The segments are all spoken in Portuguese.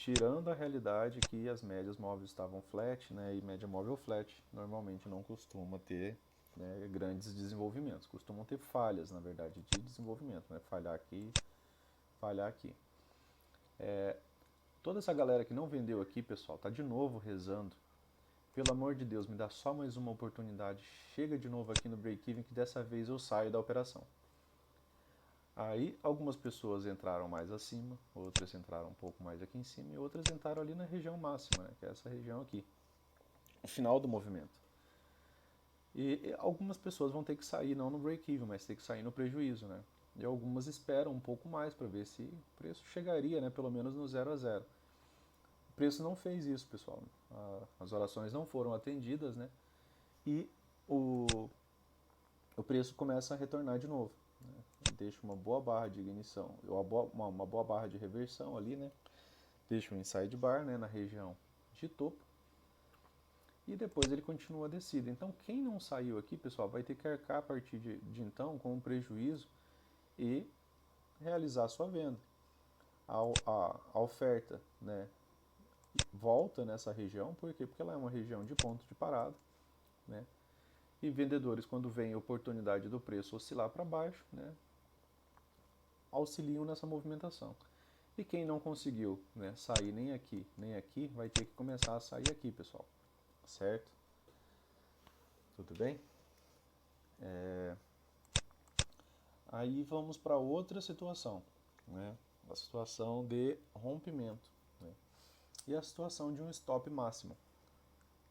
tirando a realidade que as médias móveis estavam flat, né, e média móvel flat normalmente não costuma ter, né, grandes desenvolvimentos, costumam ter falhas, na verdade, de desenvolvimento, né, falhar aqui, falhar aqui. Toda essa galera que não vendeu aqui, pessoal, tá de novo rezando. Pelo amor de Deus, me dá só mais uma oportunidade. Chega de novo aqui no break-even que dessa vez eu saio da operação. Aí algumas pessoas entraram mais acima, outras entraram um pouco mais aqui em cima e outras entraram ali na região máxima, né, que é essa região aqui, o final do movimento. E algumas pessoas vão ter que sair não no break-even, mas ter que sair no prejuízo, né? E algumas esperam um pouco mais para ver se o preço chegaria, né, pelo menos no 0 a 0. O preço não fez isso, pessoal. As orações não foram atendidas, né? E o, o preço começa a retornar de novo. Né? Deixa uma boa barra de ignição, uma boa barra de reversão ali, né? Deixa um inside bar, né, na região de topo. E depois ele continua a descida. Então quem não saiu aqui, pessoal, vai ter que arcar a partir de então com um prejuízo e realizar a sua venda. A oferta, né, volta nessa região, por quê? Porque ela é uma região de ponto de parada, né? E vendedores, quando vem a oportunidade do preço oscilar para baixo, né, auxiliam nessa movimentação. E quem não conseguiu, né, sair nem aqui, vai ter que começar a sair aqui, pessoal. Certo? Tudo bem? Aí vamos para outra situação, né? A situação de rompimento, né? E a situação de um stop máximo.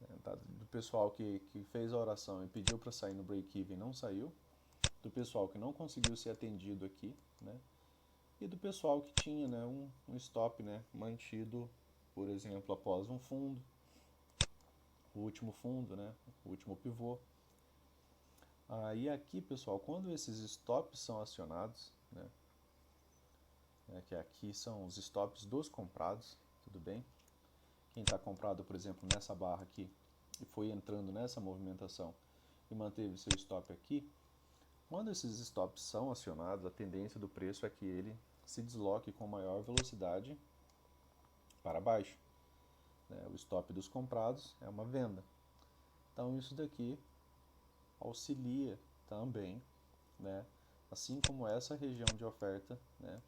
Né? Do pessoal que fez a oração e pediu para sair no break-even não saiu, do pessoal que não conseguiu ser atendido aqui, né? E do pessoal que tinha, né, um stop, né, mantido, por exemplo, após um fundo, o último fundo, né, o último pivô. Aí aqui, pessoal, quando esses stops são acionados, né, que aqui são os stops dos comprados, tudo bem? Quem está comprado, por exemplo, nessa barra aqui e foi entrando nessa movimentação e manteve seu stop aqui, quando esses stops são acionados, a tendência do preço é que ele se desloque com maior velocidade para baixo. Né? O stop dos comprados é uma venda. Então isso daqui auxilia também, né? Assim como essa região de oferta, né,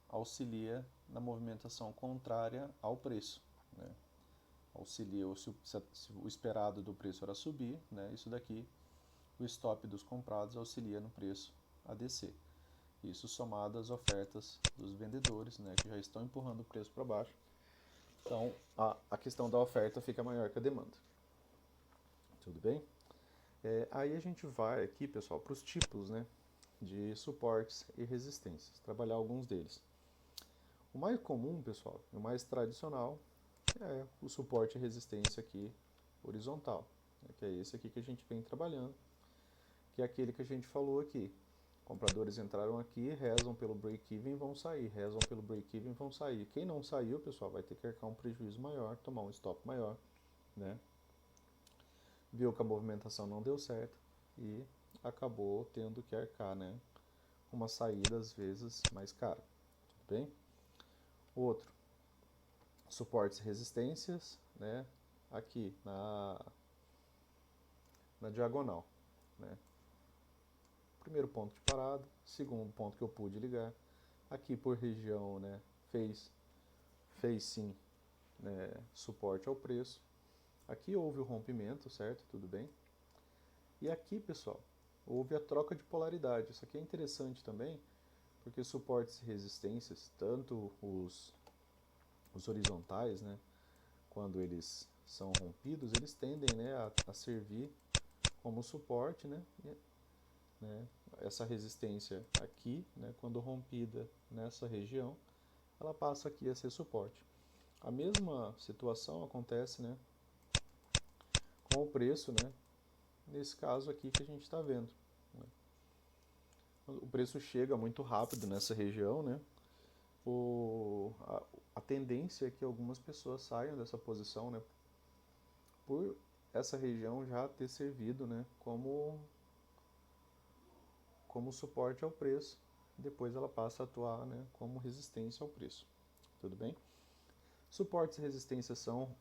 auxilia na movimentação contrária ao preço. Né? Auxilia, se o esperado do preço era subir, né, isso daqui, o stop dos comprados auxilia no preço a descer. Isso somado às ofertas dos vendedores, né, que já estão empurrando o preço para baixo. Então a questão da oferta fica maior que a demanda. Tudo bem? Aí a gente vai aqui, pessoal, para os tipos, né, de suportes e resistências, trabalhar alguns deles. O mais comum, pessoal, o mais tradicional é o suporte e resistência aqui horizontal, né, que é esse aqui que a gente vem trabalhando, que é aquele que a gente falou aqui. Compradores entraram aqui, rezam pelo break-even, vão sair, rezam pelo break-even, vão sair. Quem não saiu, pessoal, vai ter que arcar um prejuízo maior, tomar um stop maior, né? Viu que a movimentação não deu certo e acabou tendo que arcar, né, uma saída às vezes mais cara. Tudo bem? Outro, suportes e resistências, né, aqui na diagonal, né? Primeiro ponto de parada, segundo ponto que eu pude ligar, aqui por região, né, fez sim, né, suporte ao preço. Aqui houve o rompimento, certo? Tudo bem? E aqui, pessoal, houve a troca de polaridade. Isso aqui é interessante também, porque suportes e resistências, tanto os horizontais, né, quando eles são rompidos, eles tendem, né, a servir como suporte, né, né, essa resistência aqui, né, quando rompida nessa região, ela passa aqui a ser suporte. A mesma situação acontece, né, com o preço, né, nesse caso aqui que a gente está vendo. Né. O preço chega muito rápido nessa região, né, a tendência é que algumas pessoas saiam dessa posição, né, por essa região já ter servido, né, como suporte ao preço. Depois ela passa a atuar, né, como resistência ao preço. tudo bem? Suportes e resistências são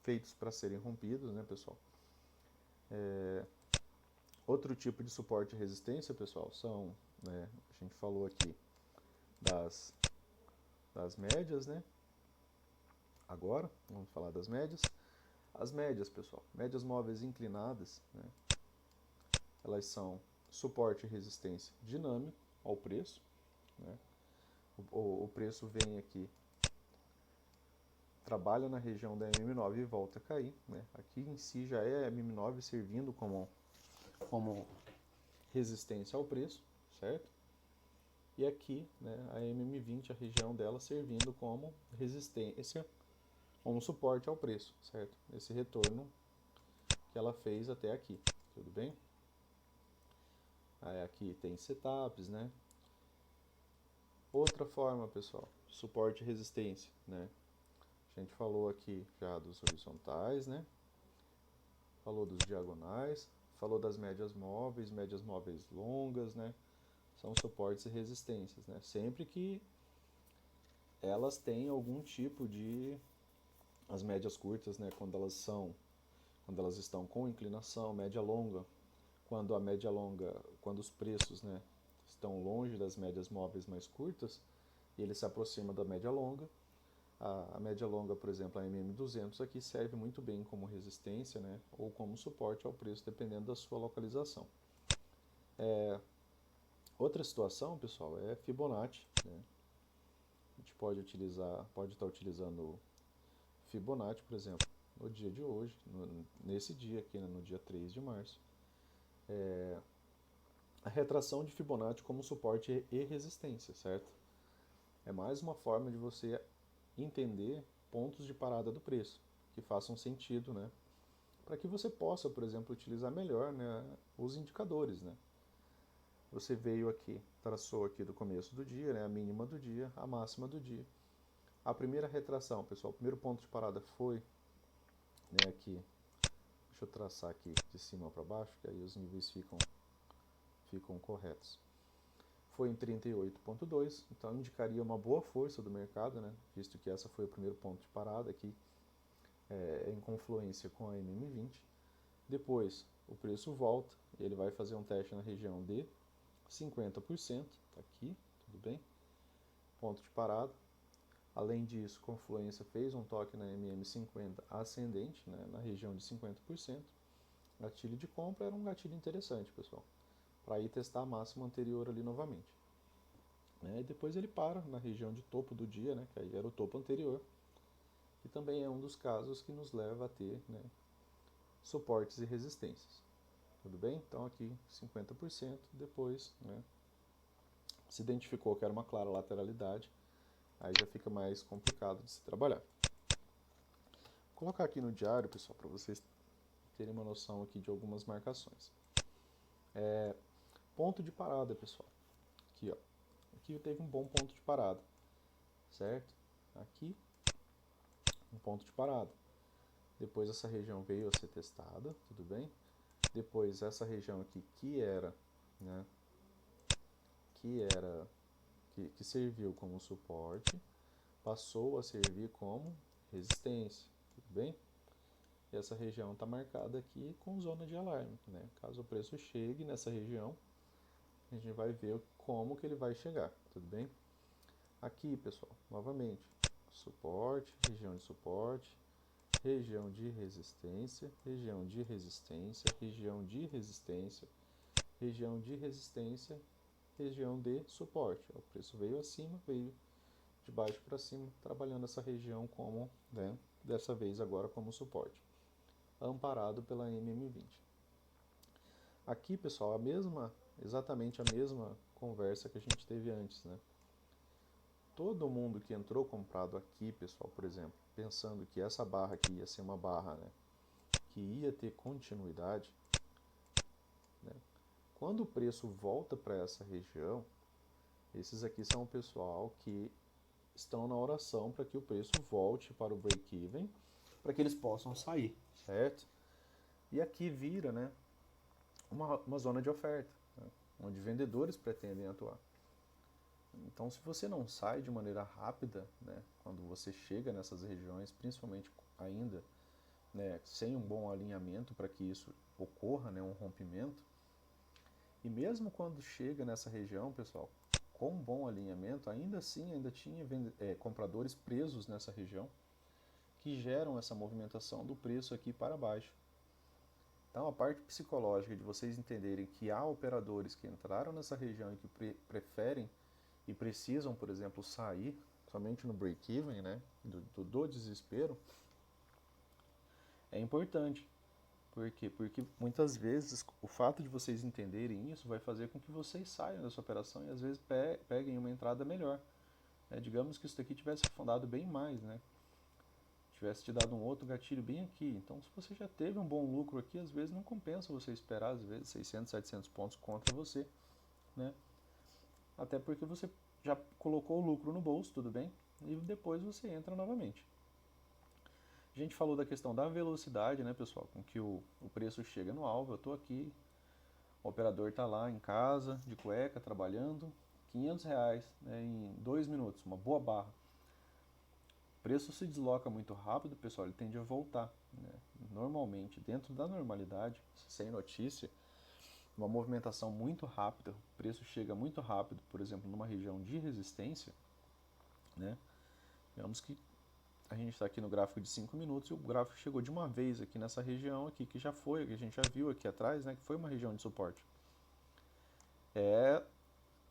feitos para serem rompidos, né, pessoal? Outro tipo de suporte e resistência, pessoal, são, né, a gente falou aqui das médias, né? Agora, vamos falar das médias. As médias, pessoal, médias móveis inclinadas, né, elas são suporte e resistência dinâmico ao preço, né? O preço vem aqui, trabalha na região da MM9 e volta a cair, né? Aqui em si já é a MM9 servindo como resistência ao preço, certo? E aqui, né, a MM20, a região dela servindo como resistência, como suporte ao preço, certo? Esse retorno que ela fez até aqui, tudo bem? Aí aqui tem setups, né? Outra forma, pessoal, suporte e resistência, né? A gente falou aqui já dos horizontais, né? Falou dos diagonais, falou das médias móveis longas, né? São suportes e resistências, né? Sempre que elas têm algum tipo de... As médias curtas, né? Quando elas estão com inclinação, média longa, quando os preços, né, estão longe das médias móveis mais curtas, e ele se aproxima da média longa. A média longa, por exemplo, a MM200 aqui serve muito bem como resistência, né, ou como suporte ao preço, dependendo da sua localização. Outra situação, pessoal, é Fibonacci, né? A gente pode estar utilizando Fibonacci, por exemplo, no dia de hoje, nesse dia aqui, né, no dia 3 de março. A retração de Fibonacci como suporte e resistência, certo? É mais uma forma de você entender pontos de parada do preço, que façam sentido, né? Para que você possa, por exemplo, utilizar melhor, né, os indicadores, né? Você veio aqui, traçou aqui do começo do dia, né, a mínima do dia, a máxima do dia. A primeira retração, pessoal, o primeiro ponto de parada foi, né, aqui, deixa eu traçar aqui de cima para baixo, que aí os níveis ficam corretos. Foi em 38,2, então indicaria uma boa força do mercado, né, visto que essa foi o primeiro ponto de parada aqui, em confluência com a MM20. Depois o preço volta, ele vai fazer um teste na região de 50%, tá aqui, tudo bem? Ponto de parada. Além disso, confluência fez um toque na MM50 ascendente, né, na região de 50%. Gatilho de compra era um gatilho interessante, pessoal, para ir testar a máxima anterior ali novamente. E depois ele para na região de topo do dia, né, que aí era o topo anterior, que também é um dos casos que nos leva a ter, né, suportes e resistências. Tudo bem? Então aqui 50%, depois, né, se identificou que era uma clara lateralidade, aí já fica mais complicado de se trabalhar. Vou colocar aqui no diário, pessoal, para vocês terem uma noção aqui de algumas marcações. Ponto de parada, pessoal. Aqui, ó. Aqui teve um bom ponto de parada, certo? Aqui, um ponto de parada. Depois essa região veio a ser testada, tudo bem? Depois essa região aqui né, que serviu como suporte, passou a servir como resistência, tudo bem? E essa região está marcada aqui com zona de alarme, né? Caso o preço chegue nessa região, a gente vai ver como que ele vai chegar, tudo bem? Aqui, pessoal, novamente, suporte, região de suporte, região de resistência, região de resistência, região de resistência, região de resistência, região de suporte. O preço veio acima, veio de baixo para cima, trabalhando essa região como, né, dessa vez agora como suporte, amparado pela MM20. Aqui, pessoal, exatamente a mesma conversa que a gente teve antes, né? Todo mundo que entrou comprado aqui, pessoal, por exemplo, pensando que essa barra aqui ia ser uma barra, né, que ia ter continuidade, né, quando o preço volta para essa região, esses aqui são o pessoal que estão na oração para que o preço volte para o break-even, para que eles possam sair, certo? E aqui vira, né, uma zona de oferta, né, onde vendedores pretendem atuar. Então, se você não sai de maneira rápida, né, quando você chega nessas regiões, principalmente ainda, né, sem um bom alinhamento para que isso ocorra, né, um rompimento, e mesmo quando chega nessa região, pessoal, com um bom alinhamento, ainda assim ainda tinha compradores presos nessa região que geram essa movimentação do preço aqui para baixo. Então, a parte psicológica de vocês entenderem que há operadores que entraram nessa região e que preferem e precisam, por exemplo, sair somente no break-even, né, do desespero, é importante. Por quê? Porque muitas vezes o fato de vocês entenderem isso vai fazer com que vocês saiam dessa operação e às vezes peguem uma entrada melhor. Digamos que isso daqui tivesse afundado bem mais, né? Tivesse te dado um outro gatilho bem aqui. Então, se você já teve um bom lucro aqui, às vezes não compensa você esperar, às vezes, 600, 700 pontos contra você, né? Até porque você já colocou o lucro no bolso, tudo bem? E depois você entra novamente. A gente falou da questão da velocidade, né, pessoal? Com que o preço chega no alvo. Eu estou aqui, o operador está lá em casa, de cueca, trabalhando. R$ 500, né, em 2 minutos, uma boa barra. O preço se desloca muito rápido, pessoal, ele tende a voltar, né? Normalmente, dentro da normalidade, sem notícia, uma movimentação muito rápida, o preço chega muito rápido, por exemplo, numa região de resistência, né? Digamos que a gente está aqui no gráfico de 5 minutos e o gráfico chegou de uma vez aqui nessa região aqui, que já foi, que a gente já viu aqui atrás, né? Que foi uma região de suporte.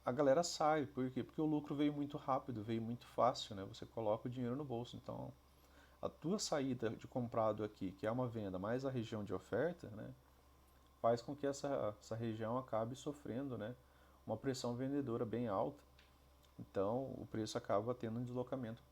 A galera sai, por quê? Porque o lucro veio muito rápido, veio muito fácil, né? Você coloca o dinheiro no bolso, então a tua saída de comprado aqui, que é uma venda, mais a região de oferta, né, faz com que essa região acabe sofrendo, né, uma pressão vendedora bem alta. Então, o preço acaba tendo um deslocamento